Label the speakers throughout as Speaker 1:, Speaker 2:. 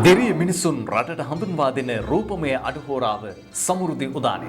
Speaker 1: දෙවිය මිනිසුන් රටට හඳුන්වා දෙන රූපමය අඩහෝරාව සමෘද්ධි උදානය.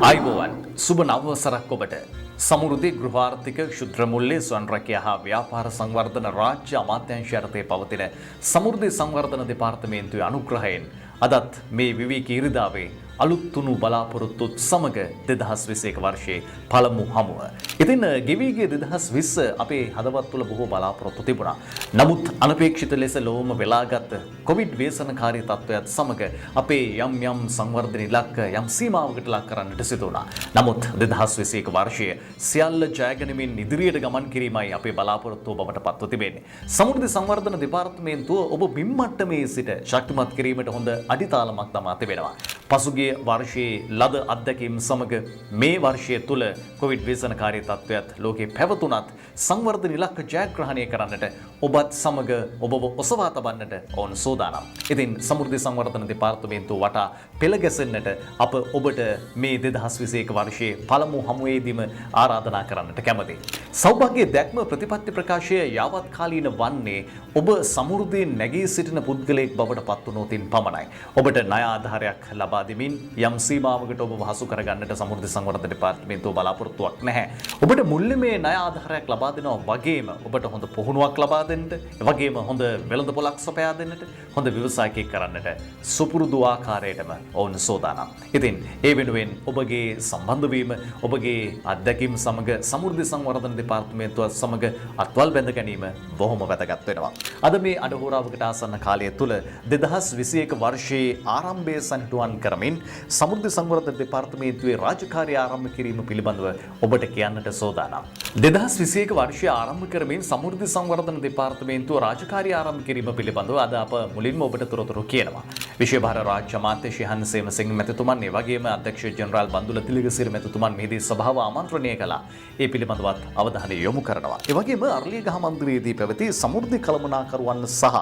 Speaker 1: අයිබෝවන් සුබ නවවසරක් ඔබට. සමෘද්ධි ගෘහාර්ථික ක්ෂුද්‍ර මුල්‍ය ස්වයංරැකියා හා ව්‍යාපාර සංවර්ධන රාජ්‍ය අමාත්‍යාංශය යටතේ පවතින සමෘද්ධි සංවර්ධන දෙපාර්තමේන්තුවේ අනුග්‍රහයෙන් අදත් මේ විවේකී ඉරිදාවේ අලුත් තුණු බලාපොරොත්තුත් සමග 2021 වර්ෂයේ පළමු හමුව. ඉතින් ගෙවිගේ 2020 අපේ හදවත් තුළ බොහෝ බලාපොරොත්තු තිබුණා. නමුත් අනපේක්ෂිත ලෙස ලොවම වෙලාගත් කොවිඩ් ව්‍යසනකාරී තත්ත්වයත් සමග අපේ යම් සංවර්ධන ඉලක්ක යම් සීමාවකට ලක් කරන්නට සිදු වුණා. නමුත් 2021 වර්ෂයේ සියල්ල ජයගැනීමෙන් ඉදිරියට ගමන් කිරීමයි අපේ බලාපොරොත්තුව බවට පත්ව තිබෙන්නේ. සමෘද්ධි සංවර්ධන දෙපාර්තමේන්තුව ඔබ බිම් මට්ටමේ සිට ශක්තිමත් කිරීමට හොඳ අඩිතාලමක් තමා තිබෙනවා. පසුගිය වර්ෂයේ ලද අත්දැකීම් සමග මේ වර්ෂය තුළ කොවිඩ් ව්‍යසනකාරී තත්ත්වයත් ලෝකේ පැවතුනත් සංවර්ධන ඉලක්ක ජයග්‍රහණය කරන්නට ඔබත් සමග ඔබව ඔසවා තබන්නට ඕන සූදානම්. ඉතින් සමෘද්ධි සංවර්ධන දෙපාර්තමේන්තුව වටා පෙළ ගැසෙන්නට අප ඔබට මේ 2021 වර්ෂයේ පළමු හමුවේදීම ආරාධනා කරන්නට කැමැතියි. සෞභාග්‍ය දැක්ම ප්‍රතිපත්ති ප්‍රකාශය යාවත් කාලීන වන්නේ ඔබ සමෘද්ධියෙන් නැගී සිටින පුද්ගලයෙක් බවට පත් වුණොතින් පමණයි. ඔබට ණය ආධාරයක් ලබා දෙමින් යම් සීමාවකට ඔබ වහසු කරගන්නට සමෘද්ධි සංවර්ධන දෙපාර්තමේන්තුව බලාපොරොත්තුවක් නැහැ. ඔබට මුල්‍යමය ණය ආධාරයක් ලබා දෙනවා වගේම ඔබට හොඳ පුහුණුවක් ලබා දෙන්නට, වගේම හොඳ වෙළඳපොළක් සපයා දෙන්නට, හොඳ ව්‍යවසායකයෙක් කරන්නට සුපුරුදු ආකාරයටම ඔවුන් සෝදානම්. ඉතින් ඒ වෙනුවෙන් ඔබගේ සම්බන්ධ වීම, ඔබගේ අත්දැකීම් සමග සමෘද්ධි සංවර්ධන දෙපාර්තමේන්තුව සමග අත්වල් බැඳ ගැනීම බොහොම වැදගත් වෙනවා. අද මේ අඩහෝරාවකට ආසන්න කාලය තුල 2021 වර්ෂයේ ආරම්භය සනිටුවන් කරමින් සමෘද්ධි සංවර්ධන දෙපාර්තමේන්තුවේ රාජකාරී ආරම්භ කිරීම පිළිබඳව ඔබට කියන්නට සෝදානම්. 2021 වර්ෂය ආරම්භ කරමින් සමෘද්ධි සංවර්ධන දෙපාර්තමේන්තුව රාජකාරී ආරම්භ කිරීම පිළිබඳව අද අප මුලින්ම ඔබට තොරතුරු කියනවා. විශේෂ භාර රාජ්‍ය අමාත්‍ය ශිහන් සේමසිංහ මැතිතුමන් ඒ වගේම අධ්‍යක්ෂ ජෙනරාල් බන්දුල තිලකසිරි මැතිතුමන් මෙහිදී සභාව ආමන්ත්‍රණය කළා. ඒ පිළිබඳවත් අවධානය යොමු කරනවා. ඒ වගේම අරලියගහ මන්දිරයේදී පැවති සමෘද්ධි කළමනාකරුවන් සහ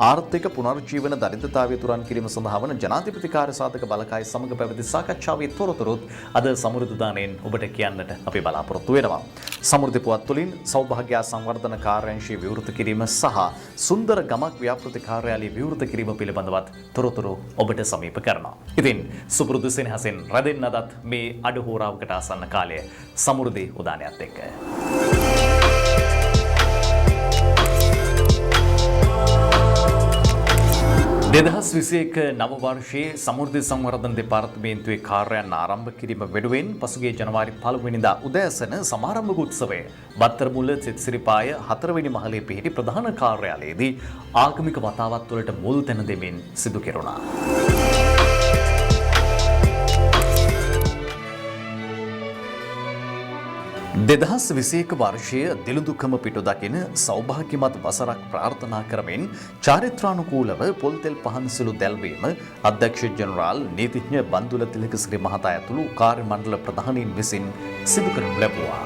Speaker 1: ආර්ථික පුනර්ජීවන දරිද්‍රතාවය තුරන් කිරීම සඳහා වන ජනාධිපති කාර්ය සාධක බලකාය සමග පැවති සාකච්ඡාවේ තොරතුරුත් අද සමෘද්ධි දාණයෙන් ඔබට කියන්නට අපි බලාපොරොත්තු වෙනවා. සමෘද්ධි පුවත් තුළින් සෞභාග්‍ය සංවර්ධන කාර්යාංශය විවෘත කිරීම සහ සුන්දර ගමක් ව්‍යාපෘති කාර්යාලය විවෘත කිරීම පිළිබඳවත් තොරතුරු ඔබට සමීප කරනවා. ඉතින් සුපුරුදු සෙනෙහසෙන් රැඳෙන්න අදත් මේ අඩහෝරාවකට ආසන්න කාලය සමෘද්ධි උදානයත් එක්ක. 2021 නව වර්ෂයේ සමෘද්ධි සංවර්ධන දෙපාර්තමේන්තුවේ කාර්යයන් ආරම්භ කිරීම වෙනුවෙන් පසුගිය ජනවාරි 1 වෙනිදා උදෑසන සමාරම්භ උත්සවය බත්තරමුල්ල සිත්සිරිපාය 4 වෙනි මහලේ පිහිටි ප්‍රධාන කාර්යාලයේදී ආගමික වතාවත් වලට මුල් තැන දෙමින් සිදු කෙරුණා. 2021 වර්ෂයේ දිළුදුකම පිටු දකින සෞභාග්‍යමත් වසරක් ප්‍රාර්ථනා කරමින් චාරිත්‍රානුකූලව පොල්තෙල් පහන් සිළු දැල්වීම අධ්‍යක්ෂ ජෙනරාල් නීතිඥ බන්දුල තිලකසිරි මහතා ඇතුළු කාර්ය මණ්ඩල ප්‍රධානීන් විසින් සිදු කරනු ලැබුවා.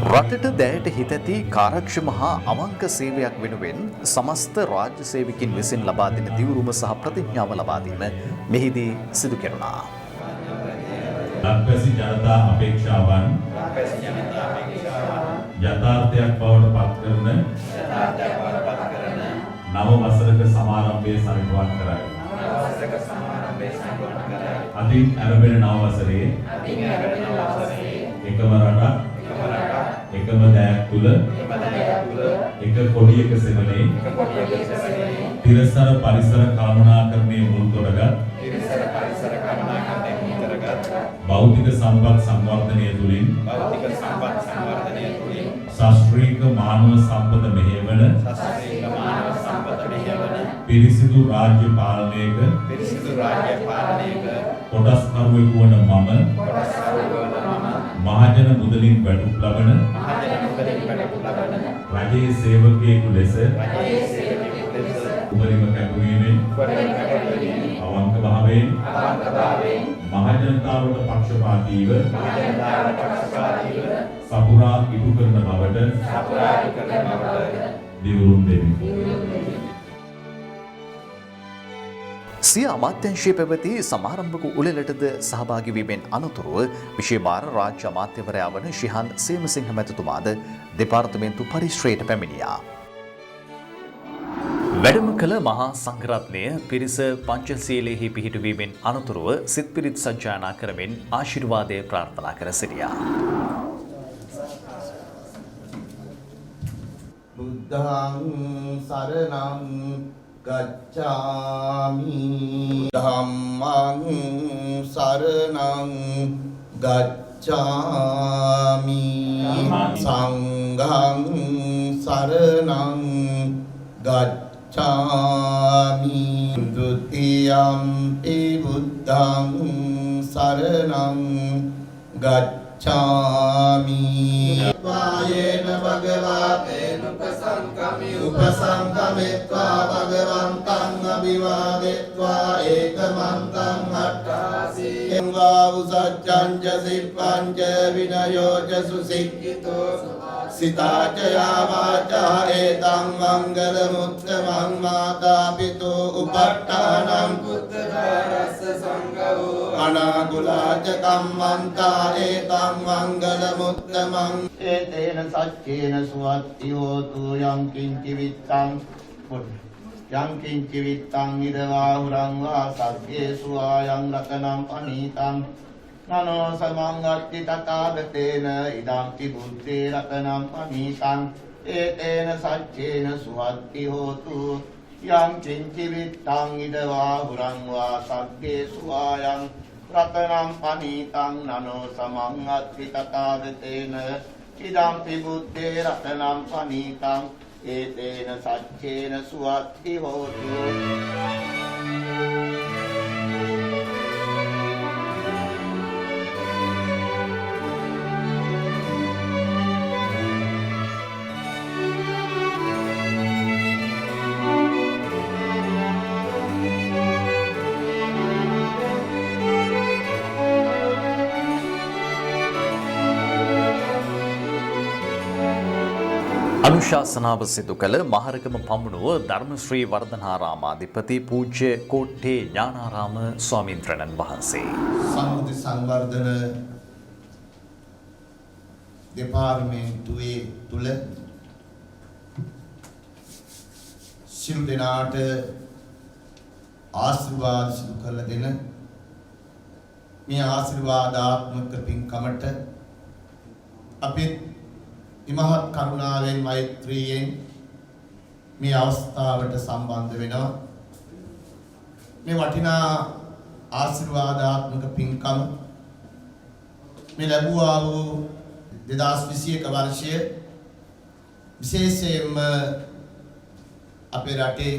Speaker 1: රටට දැයට හිත ඇති කාර්යක්ෂම හා අවංක සේවයක් වෙනුවෙන් සමස්ත රාජ්‍ය සේවකින් විසින් ලබා දෙන දියුරුම සහ ප්‍රතිඥාව ලබා දීම මෙහිදී සිදු කෙරුණා.
Speaker 2: ලක්වැසි ජනතා අපේක්ෂාවන් යථාර්ථයක් බවට පත් කරන නව වසරක සමාරම්භය සනිටුවන් කරයි. අදින් ආරම්භන නව වසරේ එකම රටක් එකම දෑක් තුල එක කොඩියක සෙවණේ තිරසර පරිසර කළමනාකරණයේ මුල් කොටගත් භෞතික සම්පත් සංවර්ධනය තුළින් ශාස්ත්‍රීය මානව සම්පත මෙහෙයවන පිරිසිදු රාජ්‍ය පාලනයක කොටස්කරුවෙකු වන මම මහජන මුදලින් වැටුප් ලබන රජයේ සේවකයෙකු ලෙස උපරිම කැපවීමෙන් අවංක භාවයෙන් මහජනතාවට පක්ෂපාතීව සපුරා ඉටු කරන බවට දිවුරුම් දෙමි.
Speaker 1: සිය අමාත්‍යංශයේ පැවති සමාරම්භක උළෙලටද සහභාගී වීමෙන් අනතුරුව විශේෂ භාර රාජ්‍ය අමාත්‍යවරයා වන ශිහාන් සේමසිංහ මැතිතුමාද දෙපාර්තමේන්තු පරිශ්‍රයට පැමිණියා. වැඩම කළ මහා සංඝරත්නය පිරිස පංචශීලයෙහි පිහිටුවීමෙන් අනතුරුව සිත් පිරිත් සජ්ජායනා කරමින් ආශිර්වාදය ප්‍රාර්ථනා කර සිටියා.
Speaker 3: බුද්ධං සරණං ගච්ඡාමි ධම්මං සරණං ගච්ඡාමි සංඝං සරණං ගච්ඡාමි ဒုတိယံ පි බුද්ධං සරණං ගච්ඡාමි වායේන භගවතේන උපසංකමෙත්වා භගවන්තං අභිවාදෙත්වා ඒකමන්තං අට්ඨාසී එංවා උසච්ඡං ච සිප්පං ච විනයෝ ච සුසික්ඛිතෝ සිතාච යාවාචා ඒතං මංගල මුත්තමං මාතා පිතෝ උපට්ඨානං පුත්‍රාරස්ස සංඝෝ අනාගුලාච කම්මන්තා ඒතං මංගල මුත්තමං ඒතේන සච්චේන සුවත්ති හෝතු යං කිංචි විත්තං ඉදවා වා සග්ගේසු ආයං රතනං පනීතං නනෝ සමංගත්ති තථාගතේන ඉදං බුද්ධේ රතනං පනීතං ඒතේන සච්චේන සුවත්ති හෝතු යං කිංචි විත්තං ඉදවා වා සග්ගේසු ආයං රතනං පනීතං නනෝ සමංගත්ති තථාගතේන ඉදම්පි බුද්ධේ රතනං පනීතං ඒතේන සච්චේන සුවත්ති හෝතු.
Speaker 1: අනුශාසනාව සිදු කළ මහරගම පමුණුව ධර්මශ්‍රී වර්ධනාරාමාධිපති පූජ්‍ය කෝට්ටේ ඥානාරාම ස්වාමීන්ද්‍රණන් වහන්සේ
Speaker 3: සම්මුති සංවර්ධන දෙපාර්තමේන්තුවේ තුල සිල් දෙනාට ආශිර්වාද සිදු කළ දෙන මේ ආශිර්වාදාත්මක පින්කමට අපි ඉමහත් කරුණාවෙන් මෛත්‍රියෙන් මේ අවස්ථාවට සම්බන්ධ වෙනවා. මේ වටිනා ආශිර්වාදාත්මක පින්කම මේ ලැබුවා වූ 2021 වර්ෂය විශේෂයෙන්ම අපේ රටේ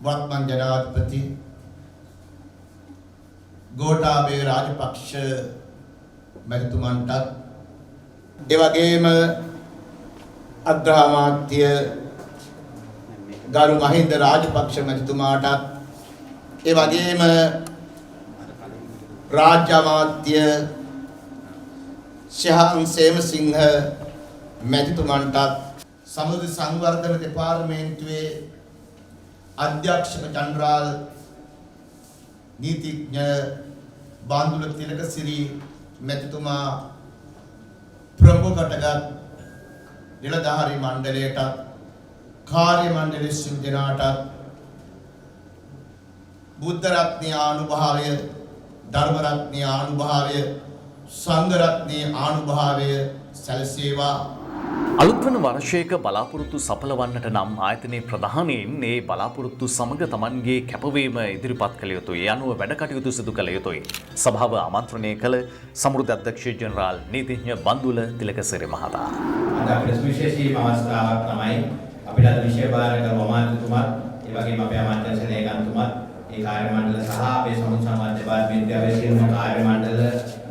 Speaker 3: වර්තමාන ජනාධිපති ගෝඨාභය රාජපක්ෂ මැතිතුමන්ට ඒ වගේම අග්‍රාමාත්‍ය ගරු මහින්ද රාජපක්ෂ මැතිතුමාට ඒ වගේම රාජ්‍ය අමාත්‍ය ශිහාන් සේමසිංහ මැතිතුමන්ට සමුද්‍ර සංවර්ධන දෙපාර්තමේන්තුවේ අධ්‍යක්ෂක ජනරාල් නීතිඥ බාන්දුල තිලකසිරි මැතිතුමා ප්‍රමුඛටගත් නිලධාරී මණ්ඩලයට කාර්ය මණ්ඩලයේ සිල් දෙනාට බුද්ධ රත්නයේ ආනුභාවය ධර්ම රත්නයේ ආනුභාවය සංඝ රත්නයේ ආනුභාවය සැලසේවා.
Speaker 1: අලුත්වන වර්ෂයක බලාපොරොත්තු සඵලවන්නට නම් ආයතනයේ ප්‍රධානීන් ඒ බලාපොරොත්තු සමග තමන්ගේ කැපවීම ඉදිරිපත් කළ යුතුයි. අනුව වැඩ කටයුතු සිදු කළ යුතුයි. සභාව ආමන්ත්‍රණය කළ සමෘද්ධ අධ්‍යක්ෂ ජෙනරාල් නීතිඥ බන්දුල තිලකසිරි මහතා.
Speaker 4: අද අපේ සුවිශේෂී අවස්ථාවක් තමයි අපිට අද විශේෂ භාර කර අමාත්‍යතුමත් ඒ වගේම අපේ අමාත්‍යංශ ලේකම්තුමත් ඒ කාර්ය මණ්ඩල සහ අපේ සමුද්‍ර සමාජ දෙපාර්තමේන්තුවේ සියලුම කාර්ය මණ්ඩල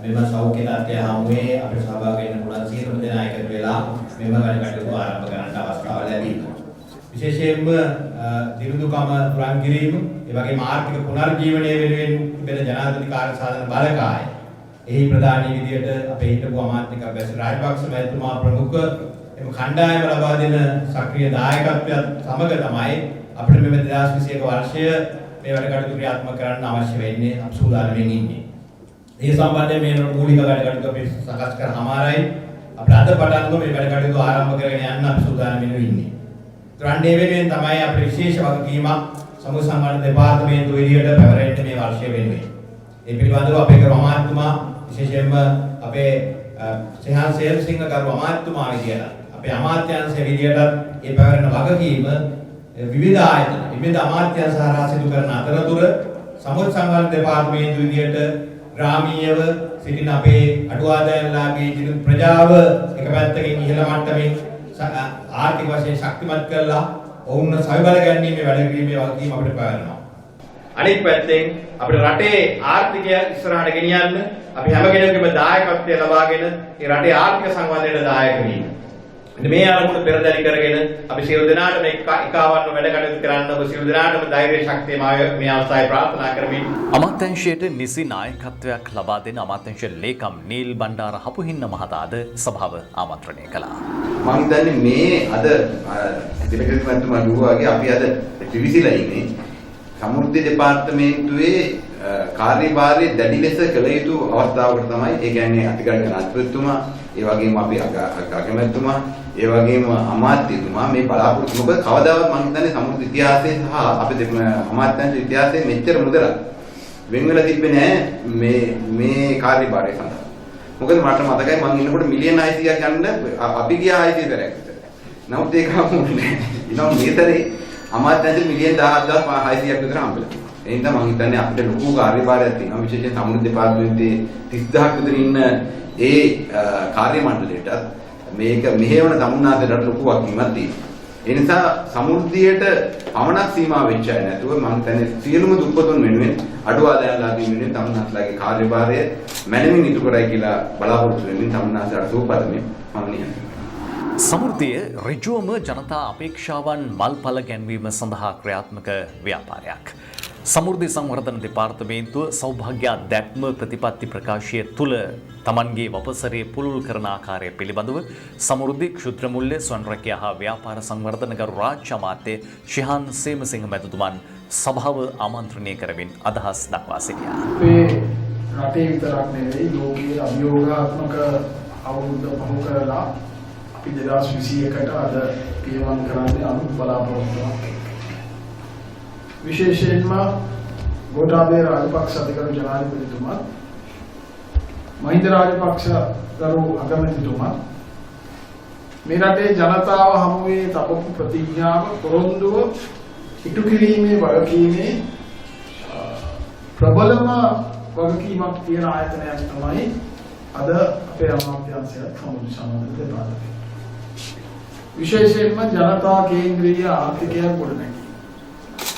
Speaker 4: මෙම සෞඛ්‍ය තත්ත්වය හමුවේ අපිට සහභාගී වෙන්න පුළුවන් සියලුම දෙනා එකතු වෙලා මෙම වැඩ කටයුතු ආරම්භ කරන්නට අවස්ථාව ලැබීම. විශේෂයෙන්ම දිනුදුකම පුරන් කිරීම, ඒ වගේම ආර්ථික පුනර්ජීවනය වෙනුවෙන් තිබෙන ජනාධිපති කාර්ය සාධන බලකාය එහි ප්‍රධානී විදියට අපේ හිටපු අමාත්‍යක බැසි රාජපක්ෂ මහත්මයා ප්‍රමුඛ එම කණ්ඩායම ලබා දෙන සක්‍රීය දායකත්වයත් සමග තමයි අපිට මේ 2021 වර්ෂය මේ වැඩ කටයුතු ක්‍රියාත්මක කරන්න අවශ්‍ය වෙන්නේ අපි සූදානම්ෙන් ඉන්නේ. ඒ සම්බන්ධයෙන් මේ මූලික වැඩ කටයුතු අපි සකස් කරනමාරයි අපිට අද පටන්ම මේ වැඩ කටයුතු ආරම්භ කරගෙන යන්න අපි සූදානම්ෙන් ඉන්නේ. ත්‍රාණ්ඩේ වෙනුවෙන් තමයි අපේ විශේෂ වගකීමක් සමුද්‍ර සංවර්ධන දෙපාර්තමේන්තුව එළියට පැවරෙන්න මේ වර්ෂය වෙනුවෙන්. ඒ පිළිබඳව අපේ ගරු අමාත්‍යතුමා විශේෂයෙන්ම අපේ සේහන් සේල්සිංහ ගරු අමාත්‍යතුමා විදියට අපේ අමාත්‍යාංශයේ විදියට මේ පැවරෙන වගකීම විවිධ ආයතන විවිධ අමාත්‍යාංශ හරහා සිදු කරන අතරතුර සමුද්‍ර සංවර්ධන දෙපාර්තමේන්තුව විදියට ග්‍රාමීයව සිටින අපේ අඩු ආදායම්ලාභී ජන ප්‍රජාව එක පැත්තකින් ඉහළ මට්ටමින් ආර්ථික වශයෙන් ශක්තිමත් කරලා ඔවුන්ව සවිබල ගැනීමේ වැඩ කිරීමේ වගකීම අපිට පැවරෙනවා. අනිත් පැත්තෙන් අපේ රටේ ආර්ථිකය ඉස්සරහට ගෙනියන්න අපි හැම කෙනෙකුගේම දායකත්වය ලබාගෙන මේ රටේ ආර්ථික සංවර්ධනයට දායක වීම. මේ අරමුණ පෙරදරි කරගෙන අපි සියලු දෙනාටම එකවන්න වැඩ කටයුතු කරන්න ඔබ සියලු දෙනාටම ධෛර්ය ශක්තිය මේ අවස්ථාවේ ප්‍රාර්ථනා කරමින්
Speaker 1: අමාත්‍යංශයට නිසි නායකත්වයක් ලබා දෙන අමාත්‍යංශ ලේකම් නීල් බණ්ඩාර හපුහින්න මහතාද සභාව ආමන්ත්‍රණය කළා.
Speaker 5: මම හිතන්නේ මේ අද දිලකරි මහත්මයා දුවාගේ අපි අද ත්‍රිවිධිලා ඉන්නේ සමුද්‍ර දෙපාර්තමේන්තුවේ කාර්යභාරයේ දැඩි ලෙස කළ යුතු අවස්ථාවකට තමයි. ඒ කියන්නේ අතිගණ්‍ය නායකතුමා, ඒ වගේම අපි අගමැතිතුමා, ඒ වගේම අමාත්‍යතුමා මේ බලාපොරොත්තු මොකද කවදාවත් මම හිතන්නේ සමුද්‍ර ඉතිහාසයේ සහ අපේ අමාත්‍යාංශ ඉතිහාසයේ මෙච්චර මුදලක් වෙන් වෙලා තිබ්බේ නැහැ මේ කාර්යභාරය සඳහා. මොකද මට මතකයි මම ඉන්නකොට මිලියන් 600ක් ගන්න අපි ගියා 600 දරයක් විතර. නමුත් ඒක හම්බුනේ නැහැ. මේතරේ අමාත්‍යාංශ මිලියන් 10600ක් විතර හම්බෙලා. ඒ හින්දා මම හිතන්නේ අපිට ලොකු කාර්යභාරයක් තියෙනවා. විශේෂයෙන් සමුද්‍ර දෙපාර්තමේන්තුවේ 30000ක් විතර ඉන්න ඒ කාර්ය මණ්ඩලයට මේක මෙහෙවන තමුන්නාසලට ලොකු වගකීමක් තියෙනවා. ඒ නිසා සමුද්‍රයට පමණක් සීමා වෙච්ච අය නැතුව මම හිතන්නේ සියලුම දුප්පතුන් වෙනුවෙන් අඩු ආදායම්ලාභී වෙනුවෙන් තමුන්නාසලගේ කාර්යභාරය මැනවින් ඉටු කරයි කියලා බලාපොරොත්තු වෙමින් තමුන්නාසලට සුවපදමින් මම නියමිතයි.
Speaker 1: සමෘද්ධිය ඍජුවම ජනතා අපේක්ෂාවන් මල්පල ගැන්වීම සඳහා ක්‍රියාත්මක ව්‍යාපාරයක්. සමෘද්ධි සංවර්ධන දෙපාර්තමේන්තුව සෞභාග්‍ය දැක්ම ප්‍රතිපත්ති ප්‍රකාශය තුළ තමන්ගේ වපසරේ පුළුල් කරන ආකාරය පිළිබඳව සමෘද්ධි ක්ෂුද්‍ර මුල්‍ය ස්වයංරැකියා හා ව්‍යාපාර සංවර්ධන ගරු රාජ්‍ය අමාත්‍ය ශිහාන් සේමසිංහ මැතිතුමන් සභාව ආමන්ත්‍රණය කරමින් අදහස් දක්වා සිටියා.
Speaker 6: මේ රටේ විතරක් නෙවෙයි ලෝකයේ අභියෝගාත්මක අවුරුද්ද පහු කරලා අපි 2021ට අද පියවම් කරන්නේ අලුත් බලාපොරොත්තුවක්. විශේෂයෙන්ම ගෝඨාභය රාජපක්ෂ අධිකරු ජනාධිපතිතුමා මහින්ද රාජපක්ෂ ගරු අගමැතිතුමා මේ රටේ ජනතාව හමුවේ තබපු ප්‍රතිඥාව පොරොන්දුව ඉටු කිරීමේ වගකීමේ ප්‍රබලම වගකීමක් තියෙන ආයතනයක් තමයි අද අපේ අමාත්‍යාංශය සමුද්‍ර සංවර්ධන දෙපාර්තමේන්තුව. විශේෂයෙන්ම ජනතා කේන්ද්‍රීය ආර්ථිකයක් ගොඩනැගීම.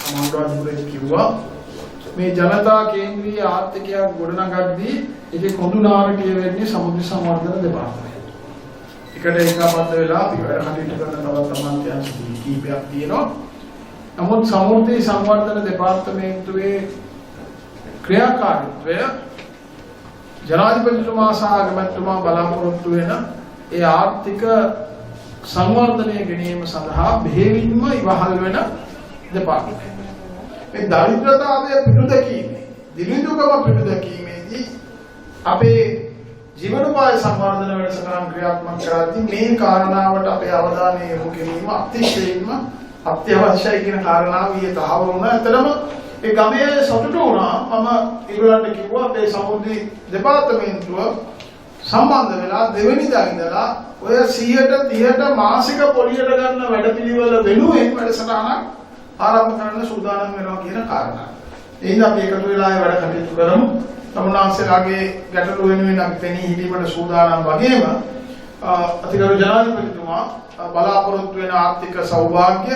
Speaker 6: අමාත්‍යාංශය කිව්වා මේ ජනතා කේන්ද්‍රීය ආර්ථිකයක් ගොඩනගද්දී ඒකේ කොඳුනාරටිය වෙන්නේ සමුද්‍ර සංවර්ධන දෙපාර්තමේන්තුව. එකට ඒකාබද්ධ වෙලා අපි වැඩ කටයුතු කරන තවත් අමාත්‍යාංශ කීපයක් තියෙනවා. නමුත් සමුද්‍ර සංවර්ධන දෙපාර්තමේන්තුවේ ක්‍රියාකාරීත්වය ජනාධිපතිතුමා සහ අගමැතිතුමා බලාපොරොත්තු වෙන ඒ ආර්ථික සංවර්ධනය ගැනීම සඳහා බෙහෙවින්ම ඉවහල් වෙන දෙපාර්තමේන්තුව. මේ දරිද්‍රතාවය පිටු දැකීමේ, දිලිඳුකම පිටු දැකීමේදී අපේ ජීවනෝපාය සංවර්ධන වැඩසටහන් ක්‍රියාත්මක කරද්දී මේ කාරණාවට අපේ අවධානය යොමු කිරීම අතිශයින්ම අත්‍යවශ්‍යයි කියන කාරණාව ඊයේ තහවුරු වුණා. ඇත්තටම ඒ ගමේ සතුටු වුණා. මම ඊළඟට කිව්වා අපේ සමුද්‍රි දෙපාර්තමේන්තුව සම්බන්ධ වෙලා දෙවෙනිදා ඉඳලා ඔය 100ට මාසික පොලියට ගන්න වැඩපිළිවෙල වෙනුවෙන් වැඩසටහනක් ආරම්භ කරන්න සූදානම් වෙනවා කියන කාරණා. ඒ හින්දා අපි එකතු වෙලා ඒ වැඩ කටයුතු කරමු. තමුන්නාන්සේලාගේ ගැටලු වෙනුවෙන් අපි පෙනී හිටීමට සූදානම් වගේම අතිගරු ජනාධිපතිතුමා බලාපොරොත්තු වෙන ආර්ථික සෞභාග්‍ය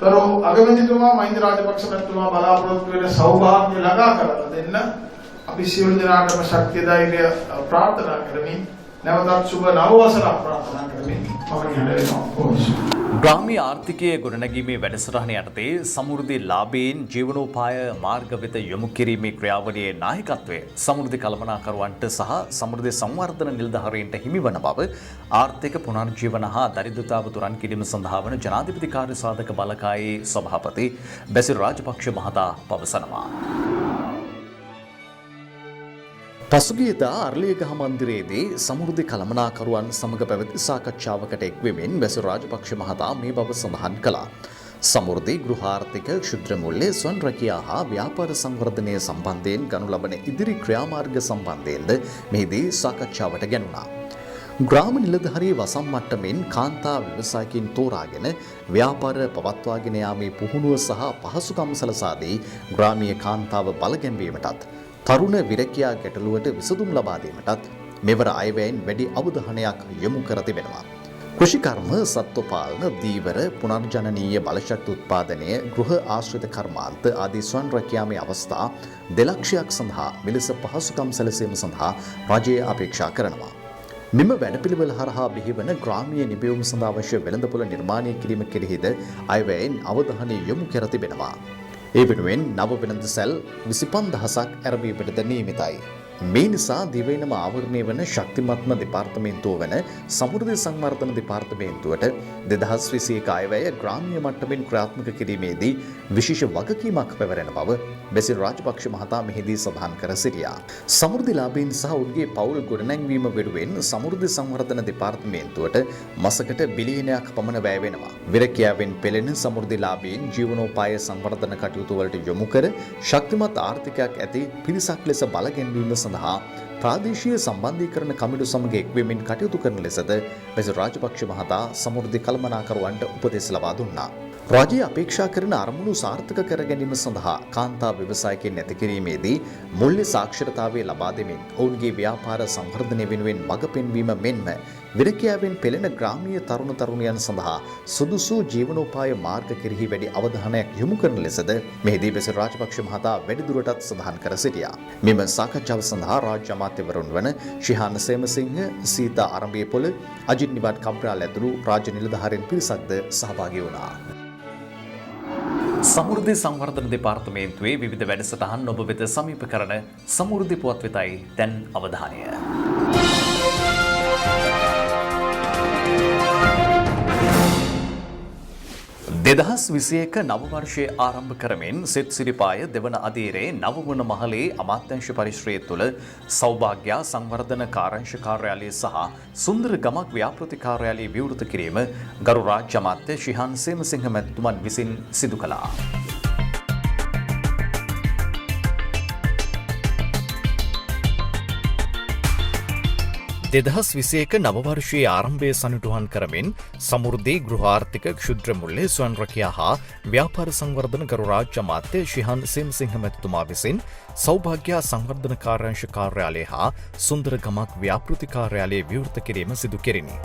Speaker 6: තරු අගමැතිතුමා මහින්ද රාජපක්ෂ මැතිතුමා බලාපොරොත්තු වෙන සෞභාග්‍ය ළඟා කරලා දෙන්න අපි සියලු දෙනාටම ශක්තිය ධෛර්යය ප්‍රාර්ථනා කරමින් නැවතත් සුබ නව වසරක් ප්‍රාර්ථනා කරමින් මම නිහඬ වෙනවා.
Speaker 1: ග්‍රාම්‍ය ආර්ථිකයේ ගොඩනැගීමේ වැඩසටහන යටතේ සමෘද්ධි ලාභීන් ජීවනෝපාය මාර්ග වෙත යොමු කිරීමේ ක්‍රියාවලියේ නායකත්වය සමෘද්ධි කළමනාකරුවන්ට සහ සමෘද්ධි සංවර්ධන නිලධාරීන්ට හිමිවන බව ආර්ථික පුනර්ජීවන හා දරිද්‍රතාව තුරන් කිරීම සඳහා වන ජනාධිපති කාර්ය සාධක බලකායේ සභාපති බැසිල් රාජපක්ෂ මහතා පවසනවා. පසුගියදා අරලියගහ මන්දිරයේදී සමෘද්ධි කළමනාකරුවන් සමග පැවති සාකච්ඡාවකට එක්වෙමින් බැසිල් රාජපක්ෂ මහතා මේ බව සඳහන් කළා. සමෘද්ධි ගෘහාර්ථික ක්ෂුද්‍ර මුල්‍ය ස්වයං රැකියා හා ව්‍යාපාර සංවර්ධනය සම්බන්ධයෙන් ගනු ලබන ඉදිරි ක්‍රියාමාර්ග සම්බන්ධයෙන්ද මෙහිදී සාකච්ඡාවට ගැනුණා. ග්‍රාම නිලධාරී වසම් මට්ටමින් කාන්තා ව්‍යවසායකින් තෝරාගෙන ව්‍යාපාර පවත්වාගෙන යාමේ පුහුණුව සහ පහසුකම් සලසා දී ග්‍රාමීය කාන්තාව බලගැන්වීමටත් තරුණ විරකියා ගැටලුවට විසඳුම් ලබා දීමටත් මෙවර අයවැයෙන් වැඩි අවධානයක් යොමු කර තිබෙනවා. කෘෂිකර්ම, සත්වපාලන, දීවර, පුනර්ජනනීය බලශක්ති උත්පාදනය, ගෘහ ආශ්‍රිත කර්මාන්ත ආදී ස්වයං රැකියාමේ අවස්ථා 2 ලක්ෂයක් සඳහා මෙලෙස පහසුකම් සැලසීම සඳහා රජය අපේක්ෂා කරනවා. මෙම වැඩපිළිවෙල හරහා බිහිවන ග්‍රාමීය නිබැවුම් සඳහා අවශ්‍ය වෙළඳපොළ නිර්මාණය කිරීම කෙරෙහිද අයවැයෙන් අවධානය යොමු කර තිබෙනවා. ඒ වෙනුවෙන් නව වෙළඳ සැල් 25000ක් ආරම්භයටද නියමිතයි. මේ නිසා දිවයිනම ආවරණය වන ශක්තිමත්ම දෙපාර්තමේන්තුව වන සමෘද්ධි සංවර්ධන දෙපාර්තමේන්තුවට 2021 අයවැය ග්‍රාමීය මට්ටමින් ක්‍රියාත්මක කිරීමේදී විශේෂ වගකීමක් පැවරෙන බව බැසිල් රාජපක්ෂ මහතා මෙහිදී සඳහන් කර සිටියා. සමෘද්ධිලාභීන් සහ උන්ගේ පවුල් ගොඩනැංවීම වෙනුවෙන් සමෘද්ධි සංවර්ධන දෙපාර්තමේන්තුවට මසකට බිලියනයක් පමණ වැය වෙනවා. විරකියාවෙන් පෙළෙන සමෘද්ධිලාභීන් ජීවනෝපාය සංවර්ධන කටයුතු වලට යොමු කර ශක්තිමත් ආර්ථිකයක් ඇති පිරිසක් ලෙස බලගැන්වීම සඳහා ප්‍රාදේශීය සම්බන්ධීකරණ කමිටු සමග එක්වෙමින් කටයුතු කරන ලෙසද බැසිල් රාජපක්ෂ මහතා සමෘද්ධි කළමනාකරුවන්ට උපදෙස් ලබා දුන්නා. රජය අපේක්ෂා කරන අරමුණු සාර්ථක කර ගැනීම සඳහා කාන්තා ව්‍යවසායකයන් නැති කිරීමේදී මුල්‍ය සාක්ෂරතාවය ලබා දෙමින් ඔවුන්ගේ ව්‍යාපාර සංවර්ධනය වෙනුවෙන් මඟ පෙන්වීම මෙන්ම විරකියාවෙන් පෙළෙන ග්‍රාමීය තරුණ තරුණියන් සඳහා සුදුසු ජීවනෝපාය මාර්ග කෙරෙහි වැඩි අවධානයක් යොමු කරන ලෙසද මෙහිදී බැසිල් රාජපක්ෂ මහතා වැඩිදුරටත් සඳහන් කර සිටියා. මෙම සාකච්ඡාව සඳහා රාජ්‍ය අමාත්‍යවරුන් වන ශිහාන සේමසිංහ, සීතා අරඹේපොළ, අජිත් නිවාඩ් කම්ප්‍රාල් ඇතුළු රාජ්‍ය නිලධාරීන් පිරිසක්ද සහභාගී වුණා. සමෘද්ධි සංවර්ධන දෙපාර්තමේන්තුවේ විවිධ වැඩසටහන් ඔබ වෙත සමීප කරන සමෘද්ධි පුවත් වෙතයි දැන් අවධානය. 2021 නව වර්ෂය ආරම්භ කරමින් සිත් සිරිපාය දෙවන අදියරේ නවවන මහලේ අමාත්‍යංශ පරිශ්‍රය තුළ සෞභාග්‍ය සංවර්ධන කාර්යාංශ කාර්යාලය සහ සුන්දර ගමක් ව්‍යාපෘති කාර්යාලය විවෘත කිරීම ගරු රාජ්‍ය අමාත්‍ය ශිහාන් සේමසිංහ මැතිතුමන් විසින් සිදු කළා. 2021 නව වර්ෂයේ ආරම්භය සනිටුහන් කරමින් සමෘද්ධි ගෘහාර්ථික ක්ෂුද්‍ර මුල්‍ය ස්වයං රැකියා හා ව්‍යාපාර සංවර්ධන ගරු රාජ්‍ය අමාත්‍ය ශිහාන් සේමසිංහ මැතිතුමා විසින් සෞභාග්‍ය සංවර්ධන කාර්යාංශ කාර්යාලය හා සුන්දර ගමක් ව්‍යාපෘති කාර්යාලය විවෘත කිරීම සිදු කෙරිණි.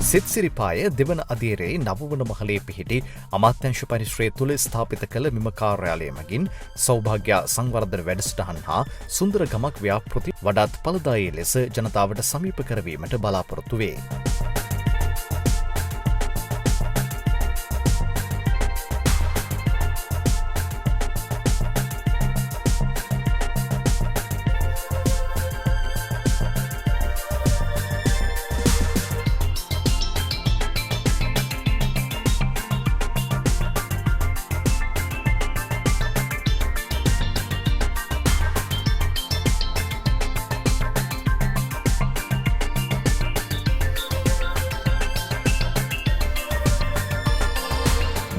Speaker 1: සිත් සිරිපාය දෙවන අදියරේ නවවන මහලේ පිහිටි අමාත්‍යංශ පරිශ්‍රය තුළ ස්ථාපිත කළ මෙම කාර්යාලය මගින් සෞභාග්‍ය සංවර්ධන වැඩසටහන් හා සුන්දර ගමක් ව්‍යාපෘති වඩාත් ඵලදායී ලෙස ජනතාවට සමීප කරවීමට බලාපොරොත්තු වේ.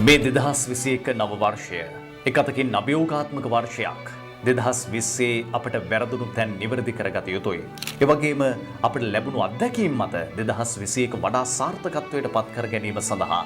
Speaker 1: මේ 2021 නව වර්ෂය එක අතකින් අභියෝගාත්මක වර්ෂයක්. 2020 අපට වැරදුණු තැන් නිවැරදි කරගත යුතුයි. ඒ වගේම අපට ලැබුණු අත්දැකීම් මත 2021 වඩා සාර්ථකත්වයට පත් කර ගැනීම සඳහා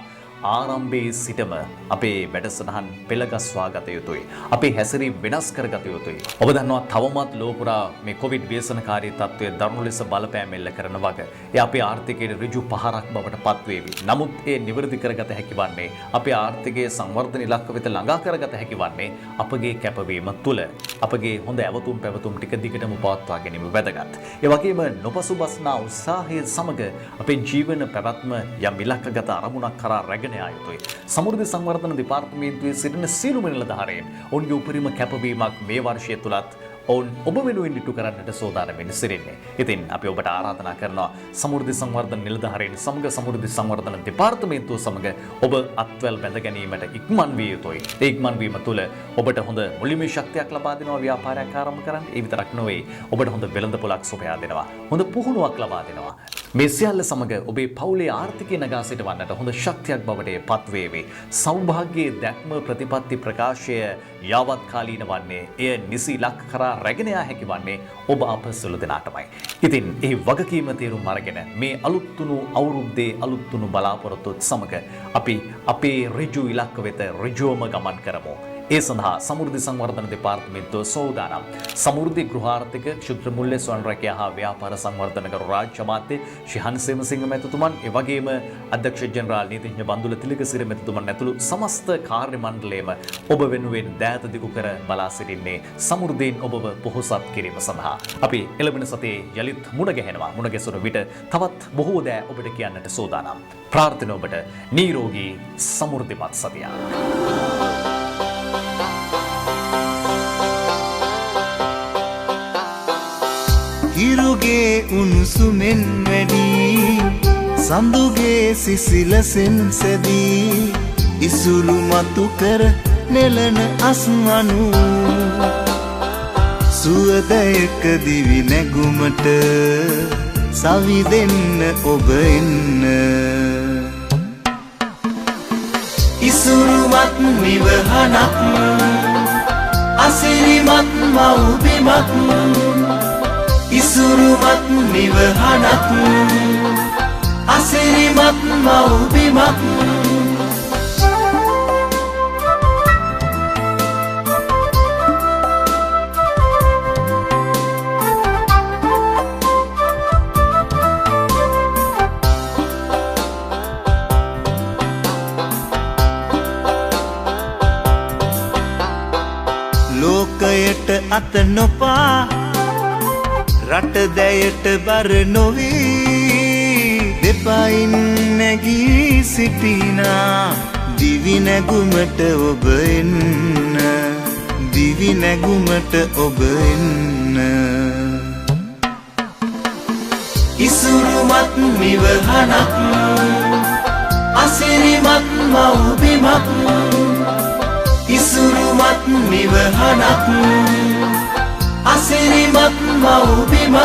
Speaker 1: ආරම්භයේ සිටම අපේ වැඩසටහන් පෙළගස්වා ගත යුතුයි. අපේ හැසිරීම වෙනස් කර ගත යුතුයි. ඔබ දන්නවා තවමත් ලෝපුරා මේ කොවිඩ් ව්‍යසනකාරී තත්ත්වය දරුණු ලෙස බලපෑම් එල්ල කරන වග ඒ අපේ ආර්ථිකයට ඍජු පහරක් බවට පත්වේවි. නමුත් ඒ නිවැරදි කරගත හැකි වන්නේ අපේ ආර්ථිකයේ සංවර්ධන ඉලක්ක වෙත ළඟා කරගත හැකි වන්නේ අපගේ කැපවීම තුළ. අපගේ හොඳ ඇවතුම් පැවතුම් ටික දිගටම පවත්වා ගැනීම වැදගත්. ඒ වගේම නොපසුබස්නා උත්සාහය සමග අපේ ජීවන පැවැත්ම යම් ඉලක්කගත අරමුණක් කරා රැගෙන යා යුතුයි. සමෘද්ධි සංවර්ධන දෙපාර්තමේන්තුවේ සිටින සියලුම නිලධාරීන් ඔවුන්ගේ උපරිම කැපවීමක් මේ වර්ෂය තුලත් ඔවුන් ඔබ වෙනුවෙන් ඉටු කරන්නට සෝදානම් සිටින්නේ. ඉතින් අපි ඔබට ආරාධනා කරනවා සමෘද්ධි සංවර්ධන නිලධාරීන් සමග සමෘද්ධි සංවර්ධන දෙපාර්තමේන්තුව සමග ඔබ අත්වැල් බැඳ ගැනීමට ඉක්මන් විය යුතුයි. ඒ ඉක්මන් වීම තුළ ඔබට හොඳ මුලින්ම ශක්තියක් ලබා දෙනවා ව්‍යාපාරයක් ආරම්භ කරන්න. ඒ විතරක් නොවේ ඔබට හොඳ වෙළඳපොළක් සොයා දෙනවා. හොඳ පුහුණුවක් ලබා දෙනවා. මේ සියල්ල සමග ඔබේ පවුලේ ආර්ථිකය නගා සිටවන්නට හොඳ ශක්තියක් බවට පත් වේවි. සෞභාග්‍යයේ දැක්ම ප්‍රතිපත්ති ප්‍රකාශය යාවත් කාලීන වන්නේ එය නිසි ඉලක්ක කරා රැගෙන යා හැකි වන්නේ ඔබ අප සුළු දෙනාටමයි. ඉතින් ඒ වගකීම තේරුම් අරගෙන මේ අලුත්තුණු අවුරුද්දේ අලුත්තුණු බලාපොරොත්තුත් සමග අපි අපේ ඍජු ඉලක්ක වෙත ඍජුවම ගමන් කරමු. ඒ සඳහා සමෘද්ධි සංවර්ධන දෙපාර්තමේන්තුව සෝදානම්. සමෘද්ධි ගෘහාර්ථික ක්ෂුද්‍ර මුල්‍ය ස්වයං රැකියා හා ව්‍යාපාර සංවර්ධන කරු රාජ්‍ය අමාත්‍ය ශිහන් සේමසිංහ මැතිතුමන් ඒ වගේම අධ්‍යක්ෂ ජෙනරාල් නීතිඥ බන්දුල තිලකසිරි මැතිතුමන් ඇතුළු සමස්ත කාර්ය මණ්ඩලයම ඔබ වෙනුවෙන් දෑත දිගු කර බලා සිටින්නේ සමෘද්ධීන් ඔබව පොහොසත් කිරීම සඳහා. අපි එළඹෙන සතියේ යලිත් මුණ ගැහෙනවා. මුණ ගැසුණු විට තවත් බොහෝ දෑ ඔබට කියන්නට සෝදානම්. ප්‍රාර්ථනා ඔබට නිරෝගී සමෘද්ධිමත් සතියක්.
Speaker 7: හිරුගේ උණුසුමෙන් වැඩි සඳුගේ සිසිලසෙන් සැදී ඉසුරු මතු කර නෙලන අස්මනු සුවදයක දිවි නැගුමට සවි දෙන්න ඔබ එන්න ඉසුරුමත් නිවහනක් අසිරිමත් මව්බිමක් ඉසුරුමත් නිවහනක් අසිරිමත් මව්බිමක් ලෝකයට අත නොපා රට දැයට බර නොවී දෙපයින් නැගී සිටිනා දිවි නැගුමට ඔබ එන්න දිවි නැගුමට ඔබ එන්න ඉසුරුමත් නිවහනක් අසිරිමත් මව්බිමක් ඉසුරුමත් නිවහනක් අසිරිමත් මව්බිමක්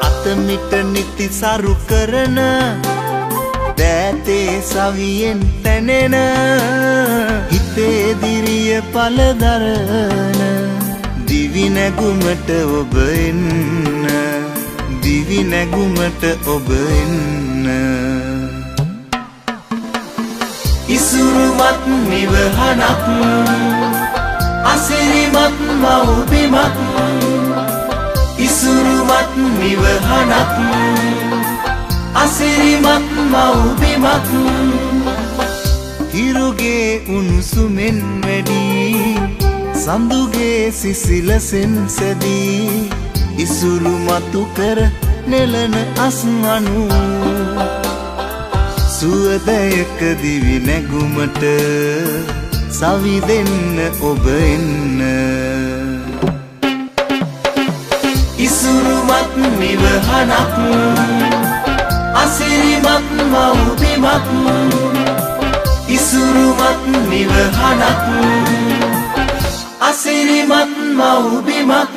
Speaker 7: අතමිට නිති සරු කරන දෑතේ සවියෙන් තැනෙන හිතේ දිරිය පලදරන දිවි නැගුමට ඔබ එන්න දිවි නැගුමට ඔබ එන්න ඉසුරුමත් නිවහනක් අසිරිමත් මව්බිමක් ඉසුරුමත් නිවහනක් අසිරිමත් මව්බිමක් හිරුගේ උණුසුමෙන් වැඩි සඳුගේ සිසිලසෙන් සැදී ඉසුරු මතු කර නෙලන අස්මනු සුවදයක දිවි නැගුමට සවි දෙන්න ඔබ එන්න ඉසුරුමත් නිවහනක් අසිරිමත් මව්බිමක් ඉසුරුමත් නිවහනක් අසිරිමත් මව්බිමක්